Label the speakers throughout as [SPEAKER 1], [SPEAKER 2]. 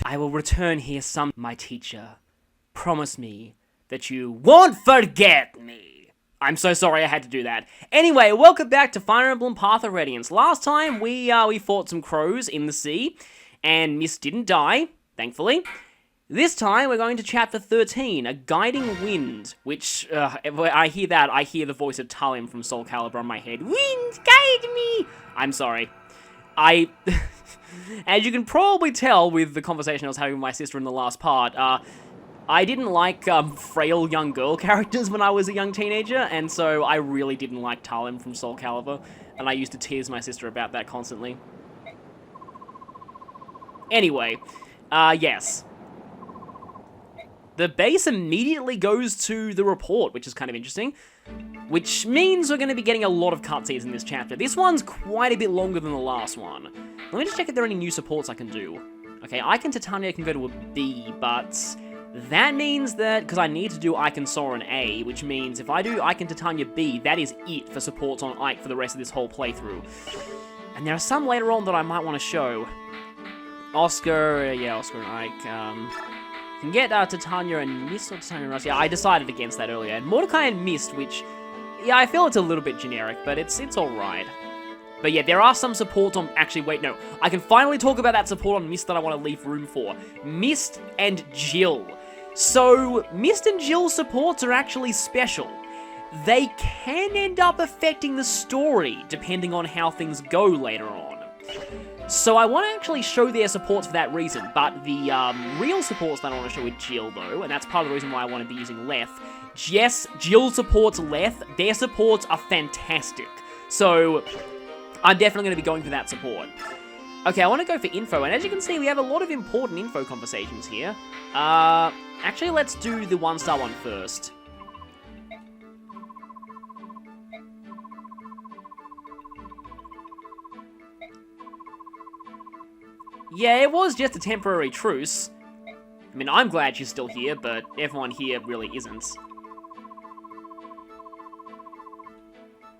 [SPEAKER 1] I will return here some, my teacher. Promise me that you won't forget me. I'm so sorry I had to do that. Anyway, welcome back to Fire Emblem Path of Radiance. Last time, we fought some crows in the sea, and Mist didn't die, thankfully. This time, we're going to Chapter 13, A Guiding Wind, which, when I hear that, I hear the voice of Talim from Soul Calibur on my head. Wind, guide me! I'm sorry. As you can probably tell with the conversation I was having with my sister in the last part, I didn't like frail young girl characters when I was a young teenager, and so I really didn't like Talim from Soul Calibur, and I used to tease my sister about that constantly. Anyway, yes. The base immediately goes to the report, which is kind of interesting. Which means we're going to be getting a lot of cutscenes in this chapter. This one's quite a bit longer than the last one. Let me just check if there are any new supports I can do. Okay, Icon Titania can go to a B, but that means that, because I need to do Icon Soren A, which means if I do Icon Titania B, that is it for supports on Ike for the rest of this whole playthrough. And there are some later on that I might want to show. Oscar, yeah, Oscar and Ike, can get Titania and Mist or Titania and Rust. Yeah, I decided against that earlier. And Mordecai and Mist, which, yeah, I feel it's a little bit generic, but it's alright. But yeah, there are some supports on... Actually, wait, no. I can finally talk about that support on Mist that I want to leave room for. Mist and Jill. So, Mist and Jill supports are actually special. They can end up affecting the story, depending on how things go later on. So I want to actually show their supports for that reason, but the real supports that I want to show with Jill, though, and that's part of the reason why I want to be using Leth. Yes, Jill supports Leth. Their supports are fantastic. So I'm definitely going to be going for that support. Okay, I want to go for info, and as you can see, we have a lot of important info conversations here. Actually, let's do the 1-star one first. Yeah, it was just a temporary truce. I mean, I'm glad she's still here, but everyone here really isn't.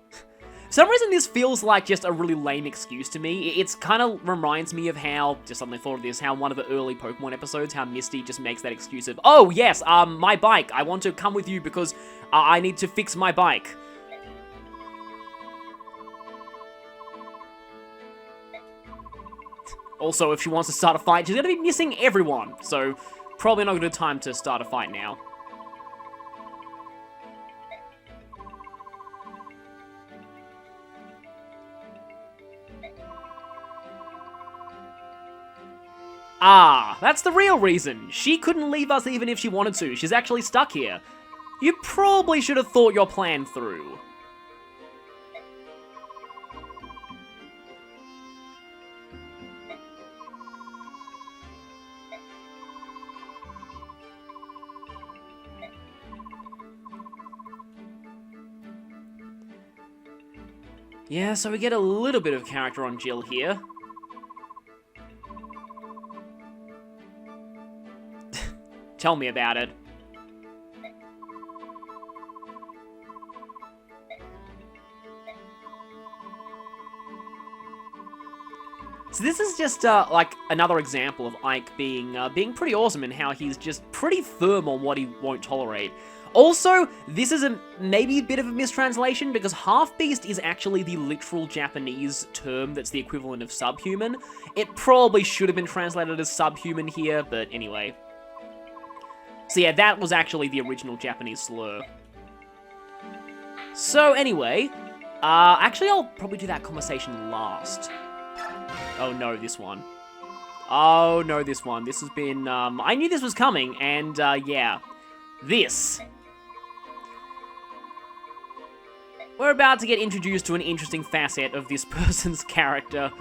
[SPEAKER 1] For some reason, this feels like just a really lame excuse to me. It's kind of reminds me of how, just suddenly thought of this, how one of the early Pokemon episodes, how Misty just makes that excuse of, oh, yes, my bike, I want to come with you because I need to fix my bike. Also, if she wants to start a fight, she's going to be missing everyone, so probably not a good time to start a fight now. Ah, that's the real reason. She couldn't leave us even if she wanted to. She's actually stuck here. You probably should have thought your plan through. Yeah, so we get a little bit of character on Jill here. Tell me about it. So this is just, like, another example of Ike being pretty awesome in how he's just pretty firm on what he won't tolerate. Also, this is maybe a bit of a mistranslation, because half-beast is actually the literal Japanese term that's the equivalent of subhuman. It probably should have been translated as subhuman here, but anyway. So yeah, that was actually the original Japanese slur. So anyway, actually I'll probably do that conversation last. Oh no, this one. Oh no, this one. This has been, I knew this was coming, and yeah. This. We're about to get introduced to an interesting facet of this person's character.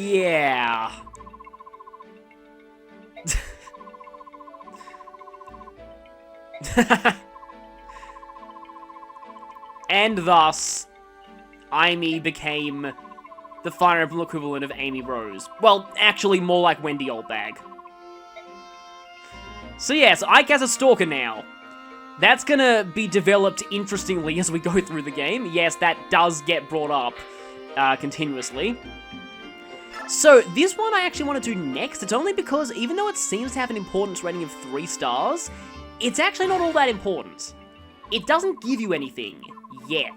[SPEAKER 1] Yeah. And thus, Aimee became the Fire Emblem equivalent of Aimee Rose. Well, actually more like Wendy Oldbag. So yes, Ike has a stalker now. That's gonna be developed interestingly as we go through the game. Yes, that does get brought up continuously. So, this one I actually want to do next. It's only because, even though it seems to have an importance rating of 3 stars, it's actually not all that important. It doesn't give you anything, yet.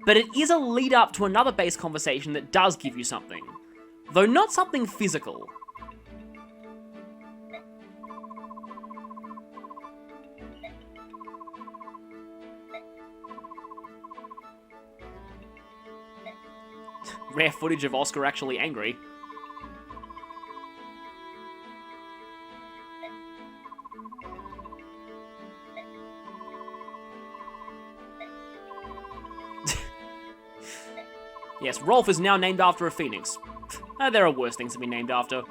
[SPEAKER 1] But it is a lead up to another base conversation that does give you something. Though not something physical. Rare footage of Oscar actually angry. Yes, Rolf is now named after a phoenix. There are worse things to be named after.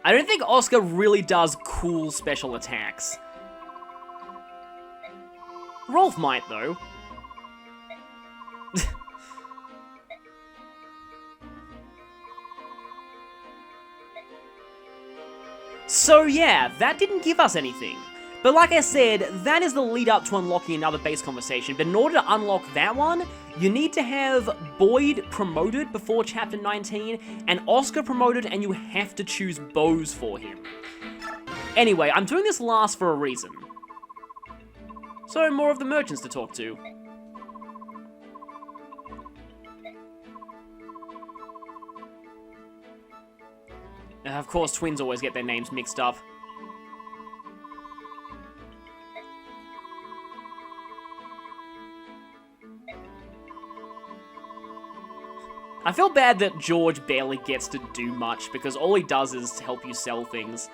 [SPEAKER 1] I don't think Oscar really does cool special attacks. Rolf might, though. So yeah, that didn't give us anything. But like I said, that is the lead up to unlocking another base conversation, but in order to unlock that one, you need to have Boyd promoted before Chapter 19, and Oscar promoted, and you have to choose bows for him. Anyway, I'm doing this last for a reason. So, more of the merchants to talk to. Of course, twins always get their names mixed up. I feel bad that George barely gets to do much, because all he does is help you sell things.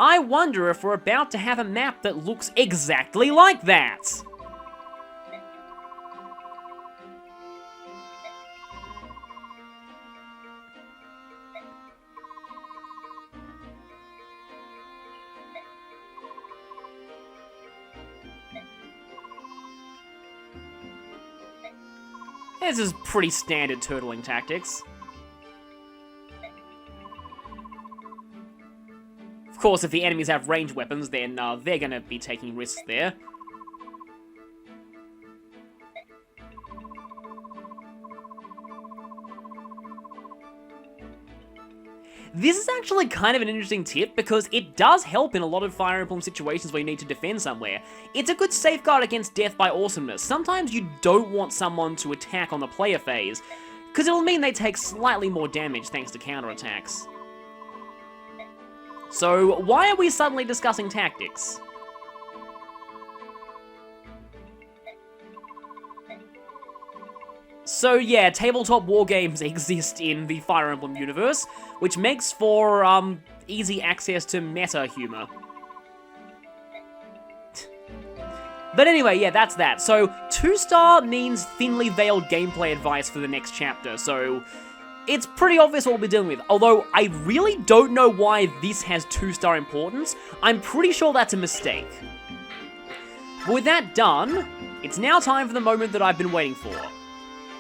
[SPEAKER 1] I wonder if we're about to have a map that looks exactly like that. This is pretty standard turtling tactics. Of course, if the enemies have ranged weapons, then they're gonna be taking risks there. This is actually kind of an interesting tip, because it does help in a lot of Fire Emblem situations where you need to defend somewhere. It's a good safeguard against death by awesomeness. Sometimes you don't want someone to attack on the player phase, because it'll mean they take slightly more damage thanks to counterattacks. So, why are we suddenly discussing tactics? So yeah, tabletop wargames exist in the Fire Emblem universe, which makes for, easy access to meta humor. But anyway, yeah, that's that. So, 2-star means thinly veiled gameplay advice for the next chapter, so it's pretty obvious what we'll be dealing with. Although, I really don't know why this has 2-star importance. I'm pretty sure that's a mistake. But with that done, it's now time for the moment that I've been waiting for.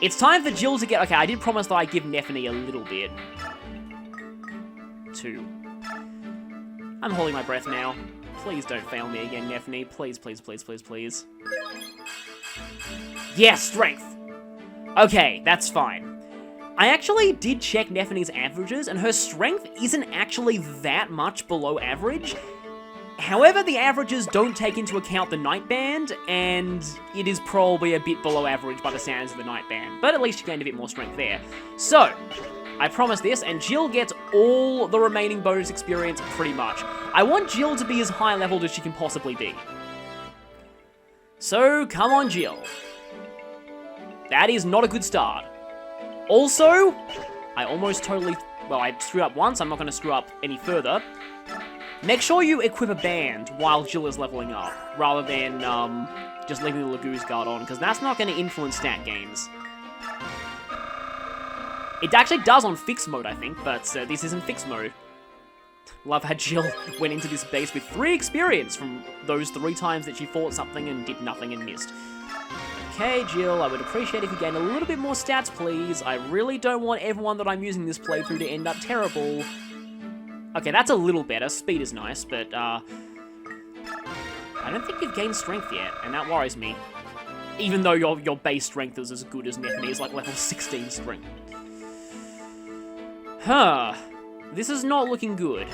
[SPEAKER 1] It's time for Jill to get... Okay, I did promise that I'd give Neffany a little bit. 2. I'm holding my breath now. Please don't fail me again, Neffany. Please, please, please, please, please. Yes, strength! Okay, that's fine. I actually did check Neffany's averages, and her strength isn't actually that much below average. However, the averages don't take into account the Night Band, and it is probably a bit below average by the sounds of the Night Band, but at least she gained a bit more strength there. So, I promise this, and Jill gets all the remaining bonus experience pretty much. I want Jill to be as high leveled as she can possibly be. So, come on, Jill. That is not a good start. Also, I almost totally... Well, I screwed up once. I'm not going to screw up any further. Make sure you equip a band while Jill is leveling up, rather than just leaving the Lagoo's Guard on, because that's not going to influence stat gains. It actually does on fixed mode, I think, but this isn't fixed mode. Love how Jill went into this base with 3 experience from those 3 times that she fought something and did nothing and missed. Okay, Jill, I would appreciate if you gain a little bit more stats, please. I really don't want everyone that I'm using this playthrough to end up terrible. Okay, that's a little better. Speed is nice, but I don't think you've gained strength yet, and that worries me. Even though your base strength is as good as Nephine's, like level 16 strength. Huh. This is not looking good.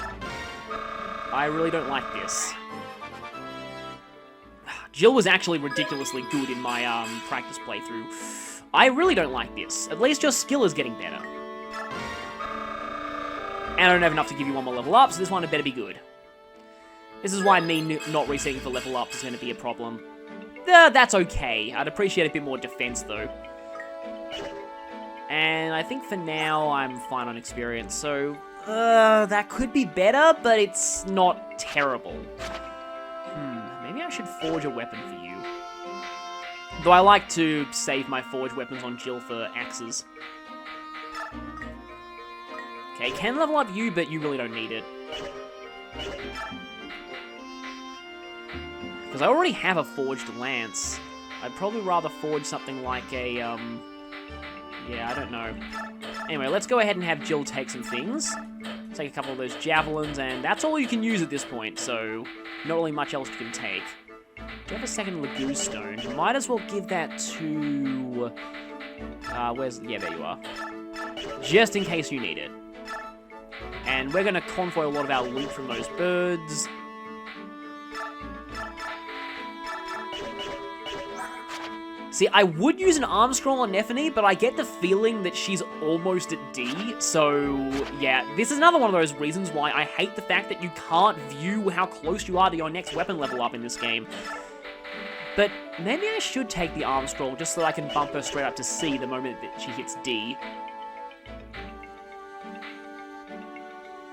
[SPEAKER 1] I really don't like this. Jill was actually ridiculously good in my practice playthrough. I really don't like this. At least your skill is getting better. And I don't have enough to give you 1 more level up, so this one had better be good. This is why me not resetting for level up is going to be a problem. That's okay. I'd appreciate a bit more defense, though. And I think for now, I'm fine on experience, so... that could be better, but it's not terrible. Maybe I should forge a weapon for you. Though I like to save my forged weapons on Jill for axes. Okay, can level up you, but you really don't need it. Because I already have a forged lance. I'd probably rather forge something like a, yeah, I don't know. Anyway, let's go ahead and have Jill take some things. Take a couple of those javelins, and that's all you can use at this point, so not really much else you can take. Do you have a second Lagoo stone? Might as well give that to... where's... Yeah, there you are. Just in case you need it. And we're going to convoy a lot of our loot from those birds. See, I would use an arm scroll on Nephine, but I get the feeling that she's almost at D, so yeah, this is another one of those reasons why I hate the fact that you can't view how close you are to your next weapon level up in this game. But maybe I should take the arm scroll just so that I can bump her straight up to C the moment that she hits D.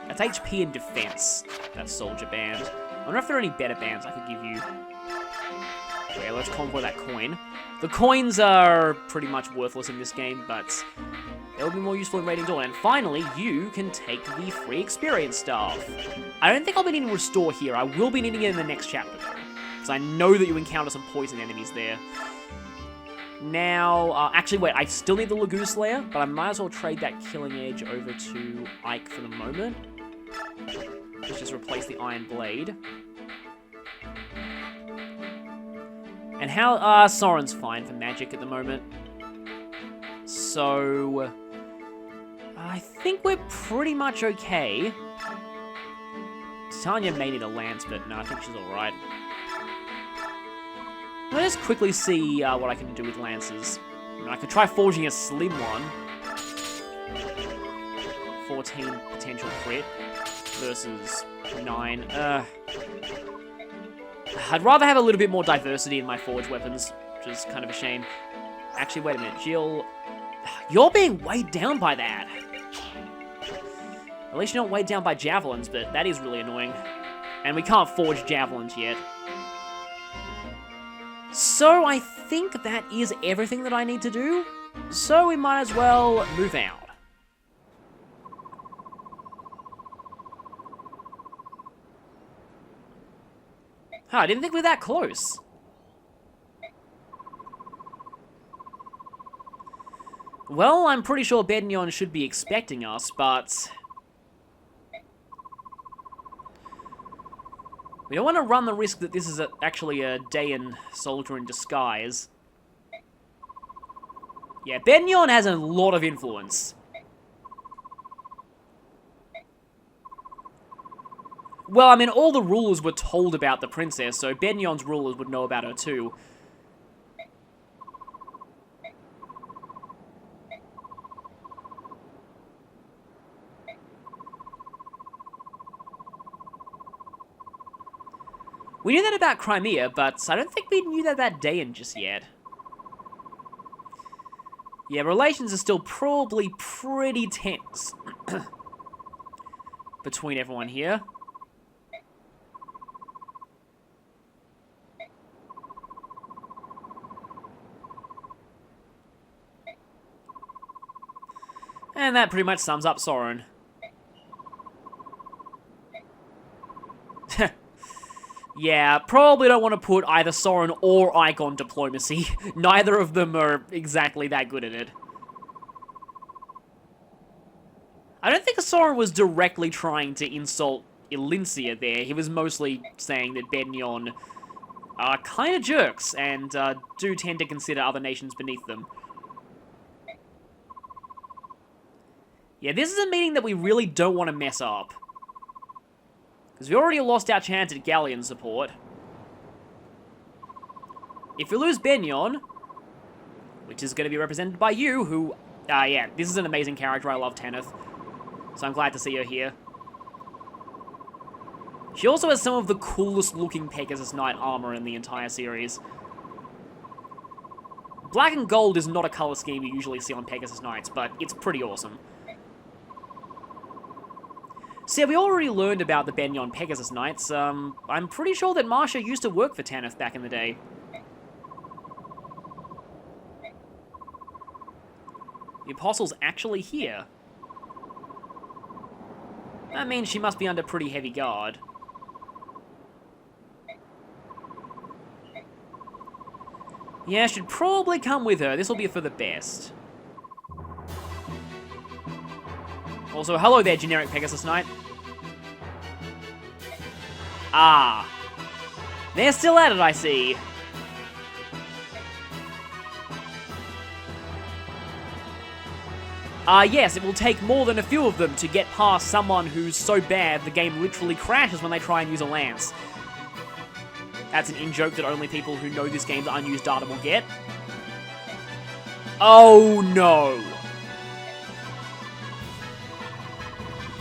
[SPEAKER 1] That's HP and defense, that soldier band. I wonder if there are any better bands I could give you. Okay, let's convoy that coin. The coins are pretty much worthless in this game, but they'll be more useful in Radiant Dawn. And finally, you can take the free experience staff. I don't think I'll be needing Restore here. I will be needing it in the next chapter, though, because I know that you encounter some poison enemies there. Now, actually, wait, I still need the Lagoo Slayer, but I might as well trade that Killing Edge over to Ike for the moment. Let's just replace the Iron Blade. And how, Soren's fine for magic at the moment. So, I think we're pretty much okay. Titania may need a lance, but no, I think she's alright. Let's just quickly see what I can do with lances. I could try forging a slim one. 14 potential crit versus 9. I'd rather have a little bit more diversity in my forged weapons, which is kind of a shame. Actually, wait a minute, Jill. You're being weighed down by that. At least you're not weighed down by javelins, but that is really annoying. And we can't forge javelins yet. So I think that is everything that I need to do. So we might as well move out. Huh, I didn't think we were that close. Well, I'm pretty sure Bednion should be expecting us, but... we don't want to run the risk that this is actually a Dayan soldier in disguise. Yeah, Bednion has a lot of influence. Well, I mean, all the rulers were told about the princess, so Bednion's rulers would know about her too. We knew that about Crimea, but I don't think we knew that about Dayan just yet. Yeah, relations are still probably pretty tense between everyone here. And that pretty much sums up Soren. Yeah, probably don't want to put either Soren or Ike on diplomacy. Neither of them are exactly that good at it. I don't think Soren was directly trying to insult Elincia there. He was mostly saying that Benyon are kind of jerks and do tend to consider other nations beneath them. Yeah, this is a meeting that we really don't want to mess up. Because we already lost our chance at Galleon support. If we lose Benyon, which is going to be represented by you, who... yeah, this is an amazing character. I love Tenneth. So I'm glad to see her here. She also has some of the coolest looking Pegasus Knight armor in the entire series. Black and gold is not a color scheme you usually see on Pegasus Knights, but it's pretty awesome. So yeah, we already learned about the Benyon Pegasus Knights. I'm pretty sure that Marsha used to work for Tanneth back in the day. The Apostle's actually here. That means she must be under pretty heavy guard. Yeah, should probably come with her. This will be for the best. Also, hello there, generic Pegasus Knight. Ah. They're still at it, I see. Yes, it will take more than a few of them to get past someone who's so bad the game literally crashes when they try and use a lance. That's an in-joke that only people who know this game's unused data will get. Oh no.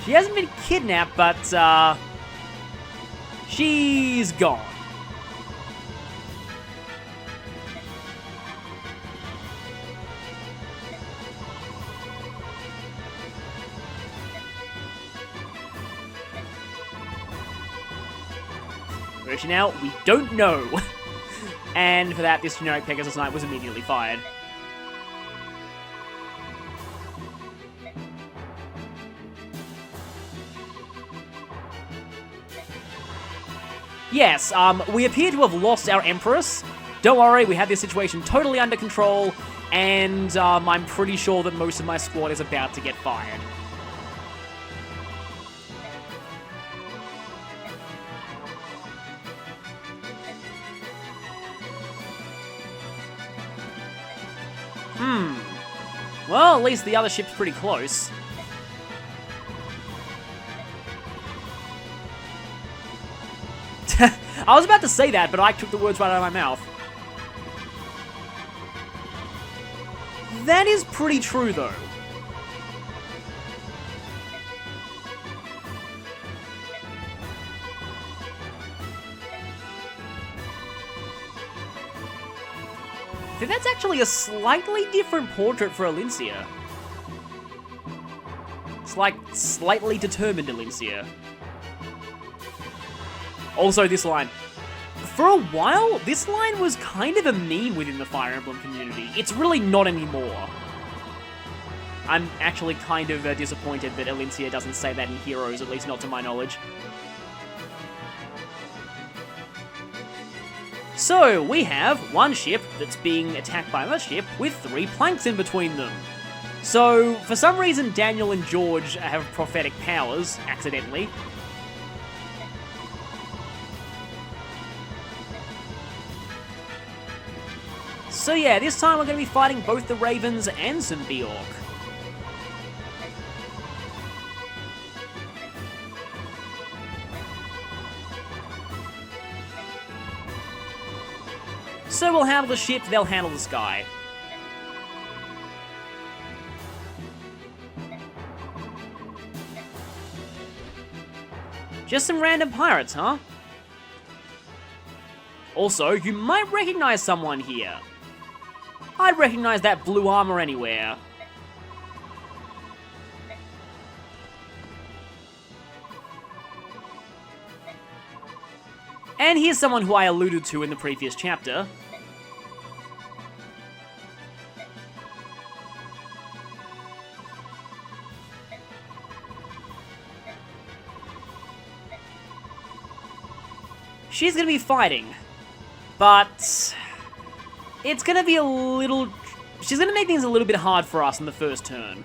[SPEAKER 1] She hasn't been kidnapped, but, she's gone. Where is she now? We don't know. And for that, this generic Pegasus Knight was immediately fired. Yes, we appear to have lost our Empress. Don't worry, we have this situation totally under control, and I'm pretty sure that most of my squad is about to get fired. Well, at least the other ship's pretty close. I was about to say that, but I took the words right out of my mouth. That is pretty true, though. I think that's actually a slightly different portrait for Elincia. It's like slightly determined Elincia. Also, this line. For a while, this line was kind of a meme within the Fire Emblem community. It's really not anymore. I'm actually kind of disappointed that Elincia doesn't say that in Heroes, at least not to my knowledge. So, we have one ship that's being attacked by another ship with 3 planks in between them. So, for some reason, Daniel and George have prophetic powers, accidentally. So yeah, this time we're going to be fighting both the Ravens and some Bjork. So we'll handle the ship, they'll handle the sky. Just some random pirates, huh? Also, you might recognize someone here. I'd recognize that blue armor anywhere. And here's someone who I alluded to in the previous chapter. She's gonna be fighting, but it's gonna be a little... She's gonna make things a little bit hard for us in the first turn.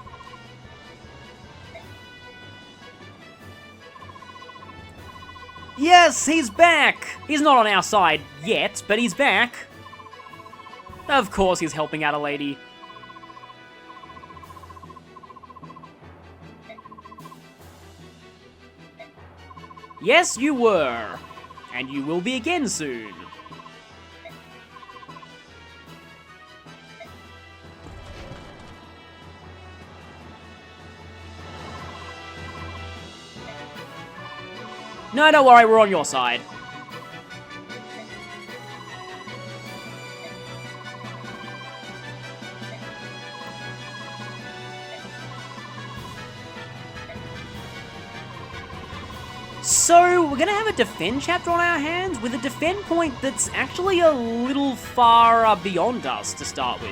[SPEAKER 1] Yes, he's back! He's not on our side yet, but he's back. Of course he's helping out a lady. Yes, you were. And you will be again soon. No, don't worry, we're on your side. So, we're going to have a defend chapter on our hands with a defend point that's actually a little far beyond us to start with.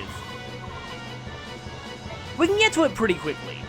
[SPEAKER 1] We can get to it pretty quickly.